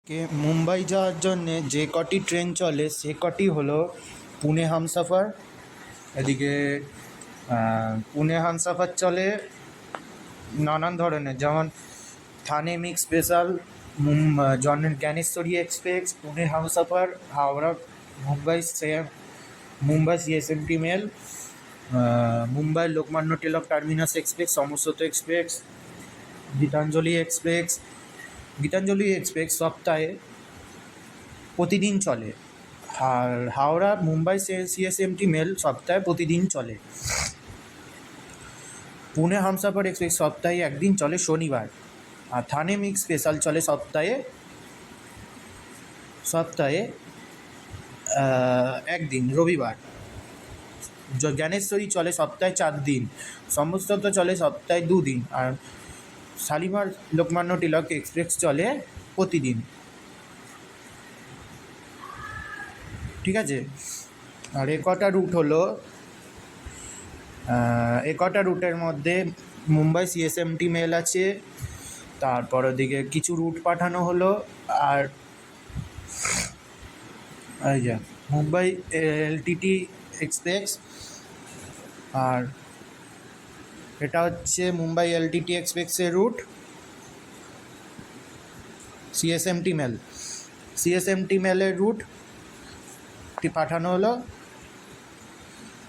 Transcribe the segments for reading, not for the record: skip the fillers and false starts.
কে মুম্বাই যাওয়ার জন্যে যে কটি ট্রেন চলে সে কটি হলো পুনে হামসফর। এদিকে পুনে হামসফর চলে নানান ধরনের, যেমন Thane mix special, Gyaneshwari express, Pune Humsafar, Howrah Mumbai CSMT mail, Mumbai Lokmanya Tilak terminus express, Samarsata express, Gitanjali express সপ্তাহে প্রতিদিন চলে। আর হাওড়া মুম্বাই সিএসএমটি মেল সপ্তাহে প্রতিদিন চলে। পুনে হামসফর এক্সপ্রেস সপ্তাহে একদিন চলে, শনিবার। আর থানে মিক্স স্পেশাল চলে সপ্তাহে একদিন, রবিবার। জ্ঞানেশ্বরী চলে সপ্তাহে 4 দিন, সমস্ত চলে সপ্তাহে 2 দিন, আর শালিমার লোকমান্য তিলক এক্সপ্রেস চলে প্রতিদিন। ঠিক আছে। আর একটা রুটের মধ্যে মুম্বাই সিএসএমটি মেল আছে, তারপর ওদিকে কিছু রুট পাঠানো হলো। আর এই যে মুম্বাই এলটিটি এক্সপ্রেস, আর এটা হচ্ছে মুম্বাই এলটিটি এক্সপ্রেসের রুট। সিএসএমটি মেলের রুটটি পাঠানো হলো।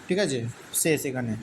ঠিক আছে, শেষ এখানে।